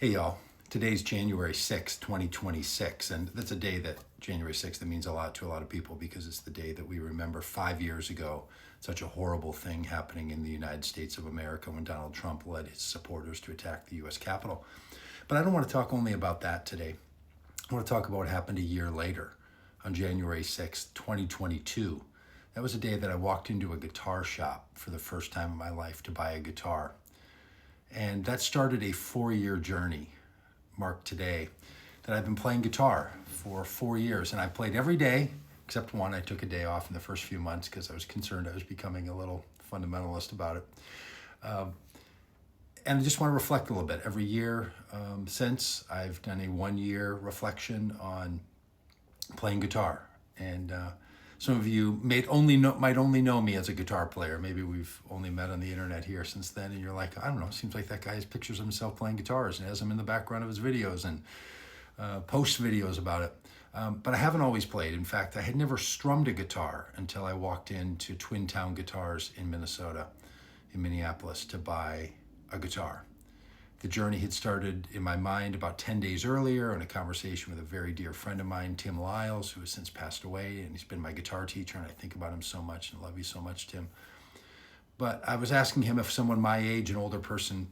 Hey y'all, today's January 6th, 2026, and that's a day that January 6th that means a lot to a lot of people because it's the day that we remember 5 years ago such a horrible thing happening in the United States of America when Donald Trump led his supporters to attack the US Capitol. But I don't want to talk only about that today. I want to talk about what happened a year later on January 6th, 2022. That was a day that I walked into a guitar shop for the first time in my life to buy a guitar. And that started a 4-year journey, marked today, that I've been playing guitar for 4 years. And I played every day, except one. I took a day off in the first few months because I was concerned I was becoming a little fundamentalist about it. And I just want to reflect a little bit. Every year since, I've done a 1-year reflection on playing guitar. And some of you might only know me as a guitar player. Maybe we've only met on the internet here since then, and you're like, I don't know, seems like that guy has pictures of himself playing guitars and has them in the background of his videos and posts videos about it. But I haven't always played. In fact, I had never strummed a guitar until I walked into Twin Town Guitars in Minneapolis, to buy a guitar. The journey had started in my mind about 10 days earlier in a conversation with a very dear friend of mine, Tim Lyles, who has since passed away, and he's been my guitar teacher, and I think about him so much and love you so much, Tim. But I was asking him if someone my age, an older person,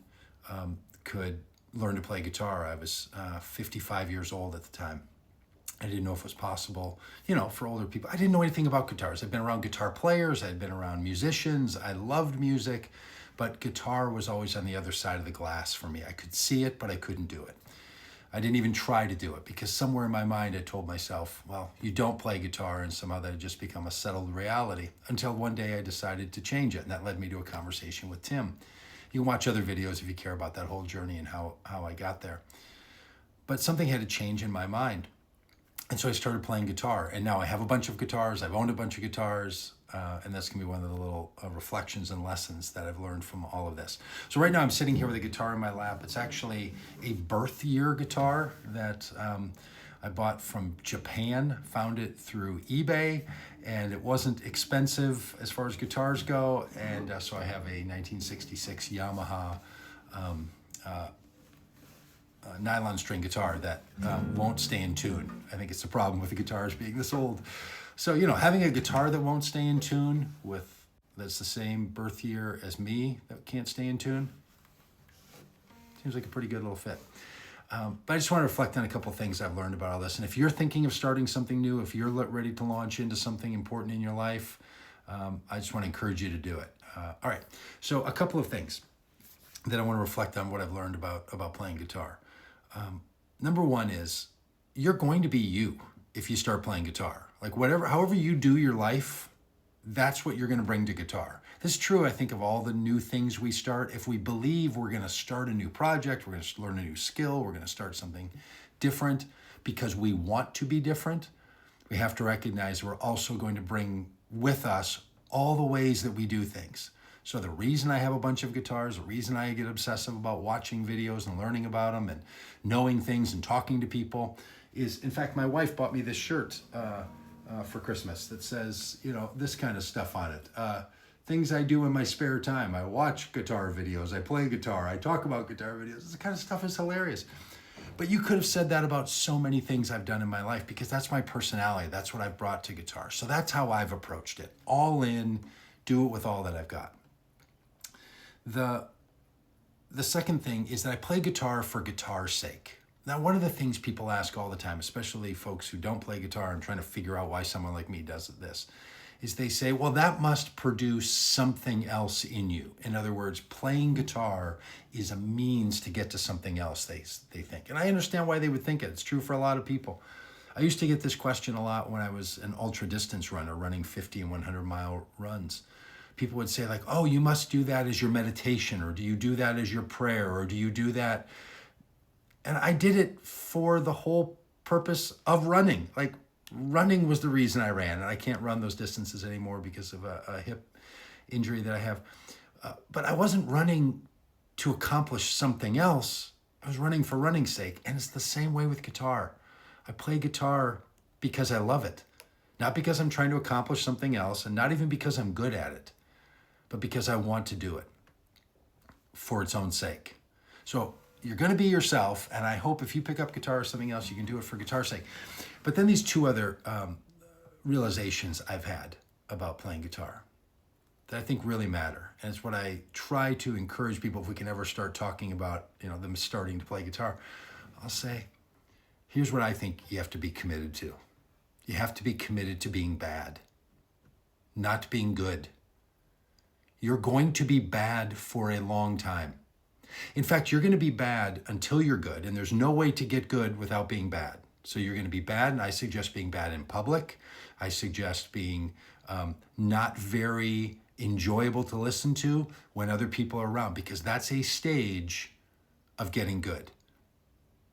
could learn to play guitar. I was 55 years old at the time. I didn't know if it was possible, for older people. I didn't know anything about guitars. I'd been around guitar players, I'd been around musicians, I loved music, but guitar was always on the other side of the glass for me. I could see it, but I couldn't do it. I didn't even try to do it because somewhere in my mind I told myself, well, you don't play guitar, and somehow that had just become a settled reality until one day I decided to change it, and that led me to a conversation with Tim. You can watch other videos if you care about that whole journey and how I got there. But something had to change in my mind. And so I started playing guitar, and now I have a bunch of guitars. I've owned a bunch of guitars, and that's gonna be one of the little reflections and lessons that I've learned from all of this. So right now I'm sitting here with a guitar in my lap. It's actually a birth year guitar that I bought from Japan, found it through eBay, and it wasn't expensive as far as guitars go. And so I have a 1966 Yamaha nylon string guitar that won't stay in tune. I think it's the problem with the guitars being this old. So, having a guitar that won't stay in tune that's the same birth year as me that can't stay in tune, seems like a pretty good little fit. But I just want to reflect on a couple of things I've learned about all this. And if you're thinking of starting something new, if you're ready to launch into something important in your life, I just want to encourage you to do it. All right, so a couple of things that I want to reflect on what I've learned about playing guitar. Number one is you're going to be you if you start playing guitar. Like however you do your life, that's what you're going to bring to guitar. This is true, I think, of all the new things we start. If we believe we're going to start a new project, we're going to learn a new skill, we're going to start something different because we want to be different, we have to recognize we're also going to bring with us all the ways that we do things. So the reason I have a bunch of guitars, the reason I get obsessive about watching videos and learning about them and knowing things and talking to people is, in fact, my wife bought me this shirt for Christmas that says, this kind of stuff on it. Things I do in my spare time. I watch guitar videos, I play guitar, I talk about guitar videos. This kind of stuff is hilarious. But you could have said that about so many things I've done in my life because that's my personality. That's what I've brought to guitar. So that's how I've approached it. All in, do it with all that I've got. The second thing is that I play guitar for guitar's sake. Now, one of the things people ask all the time, especially folks who don't play guitar and trying to figure out why someone like me does this, is they say, well, that must produce something else in you. In other words, playing guitar is a means to get to something else, they think. And I understand why they would think it. It's true for a lot of people. I used to get this question a lot when I was an ultra distance runner, running 50 and 100 mile runs. People would say like, oh, you must do that as your meditation, or do you do that as your prayer, or do you do that? And I did it for the whole purpose of running. Like running was the reason I ran, and I can't run those distances anymore because of a hip injury that I have. But I wasn't running to accomplish something else. I was running for running's sake. And it's the same way with guitar. I play guitar because I love it. Not because I'm trying to accomplish something else, and not even because I'm good at it, but because I want to do it for its own sake. So you're going to be yourself. And I hope if you pick up guitar or something else, you can do it for guitar's sake. But then these two other realizations I've had about playing guitar that I think really matter. And it's what I try to encourage people if we can ever start talking about, them starting to play guitar. I'll say, here's what I think you have to be committed to. You have to be committed to being bad, not being good. You're going to be bad for a long time. In fact, you're going to be bad until you're good, and there's no way to get good without being bad. So you're going to be bad, and I suggest being bad in public. I suggest being not very enjoyable to listen to when other people are around, because that's a stage of getting good.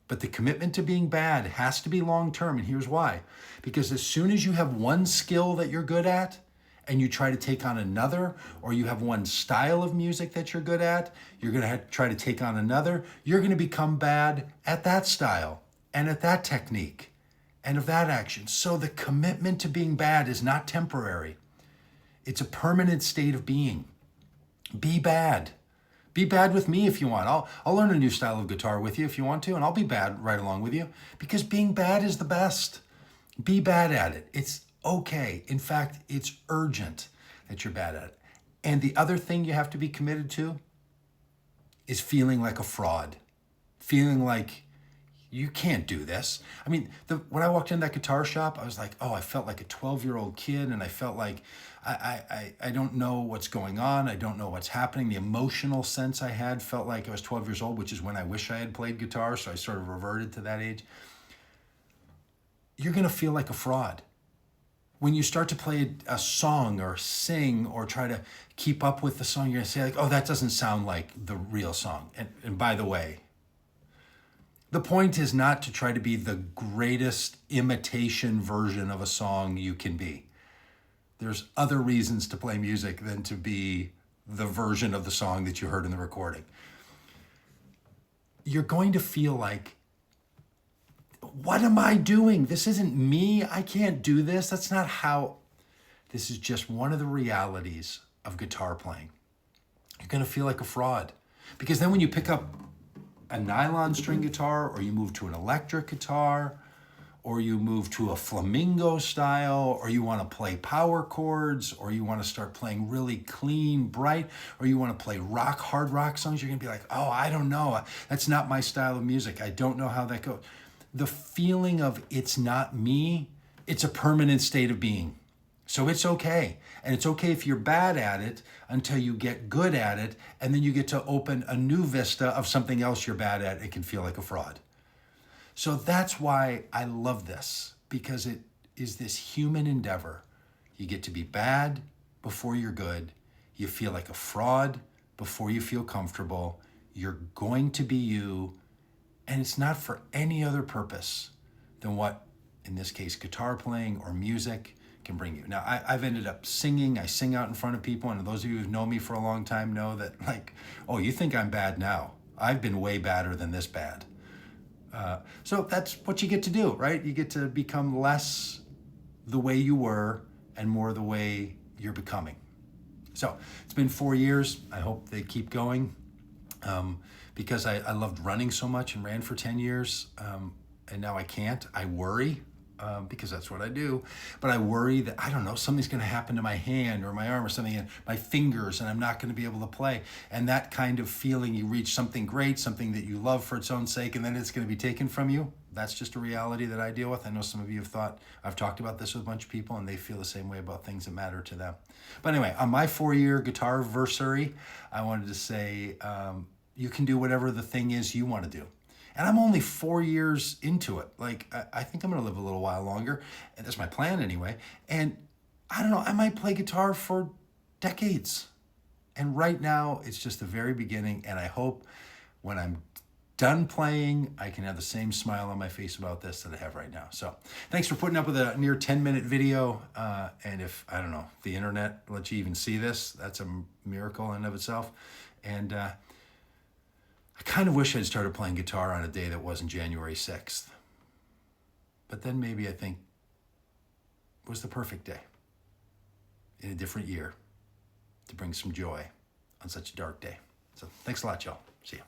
But the commitment to being bad has to be long-term, and here's why. Because as soon as you have one skill that you're good at, and you try to take on another, or you have one style of music that you're good at, you're going to try to take on another, you're going to become bad at that style, and at that technique, and of that action. So the commitment to being bad is not temporary. It's a permanent state of being. Be bad. Be bad with me if you want. I'll learn a new style of guitar with you if you want to, and I'll be bad right along with you, because being bad is the best. Be bad at it. It's okay. In fact, it's urgent that you're bad at it. And the other thing you have to be committed to is feeling like a fraud, feeling like you can't do this. I mean, when I walked in that guitar shop, I was like, I felt like a 12-year-old kid, and I felt like I don't know what's going on. I don't know what's happening. The emotional sense I had felt like I was 12 years old, which is when I wish I had played guitar, so I sort of reverted to that age. You're going to feel like a fraud. When you start to play a song or sing or try to keep up with the song, you're going to say, that doesn't sound like the real song. And by the way, the point is not to try to be the greatest imitation version of a song you can be. There's other reasons to play music than to be the version of the song that you heard in the recording. You're going to feel like, what am I doing? This isn't me. I can't do this. That's not how. This is just one of the realities of guitar playing. You're going to feel like a fraud. Because then when you pick up a nylon string guitar, or you move to an electric guitar, or you move to a flamingo style, or you want to play power chords, or you want to start playing really clean, bright, or you want to play hard rock songs, you're going to be like, I don't know. That's not my style of music. I don't know how that goes. The feeling of it's not me, it's a permanent state of being. So it's okay. And it's okay if you're bad at it until you get good at it, and then you get to open a new vista of something else you're bad at. It can feel like a fraud. So that's why I love this, because it is this human endeavor. You get to be bad before you're good. You feel like a fraud before you feel comfortable. You're going to be you. And it's not for any other purpose than what, in this case, guitar playing or music can bring you. Now, I've ended up singing. I sing out in front of people, and those of you who've known me for a long time know that, you think I'm bad now. I've been way badder than this bad. So that's what you get to do, right? You get to become less the way you were and more the way you're becoming. So it's been 4 years. I hope they keep going. Because I loved running so much and ran for 10 years, and now I can't. I worry, because that's what I do, but I worry that, something's going to happen to my hand or my arm or something, and my fingers, and I'm not going to be able to play. And that kind of feeling, you reach something great, something that you love for its own sake, and then it's going to be taken from you. That's just a reality that I deal with. I know some of you I've talked about this with a bunch of people, and they feel the same way about things that matter to them. But anyway, on my 4-year guitar-versary, I wanted to say, you can do whatever the thing is you want to do. And I'm only 4 years into it. I think I'm going to live a little while longer. And that's my plan anyway. And I don't know, I might play guitar for decades. And right now, it's just the very beginning. And I hope when I'm done playing, I can have the same smile on my face about this that I have right now. So thanks for putting up with a near 10-minute video. And if, the internet lets you even see this, that's a miracle in and of itself. And I kind of wish I'd started playing guitar on a day that wasn't January 6th. But then maybe I think it was the perfect day in a different year to bring some joy on such a dark day. So thanks a lot, y'all. See ya.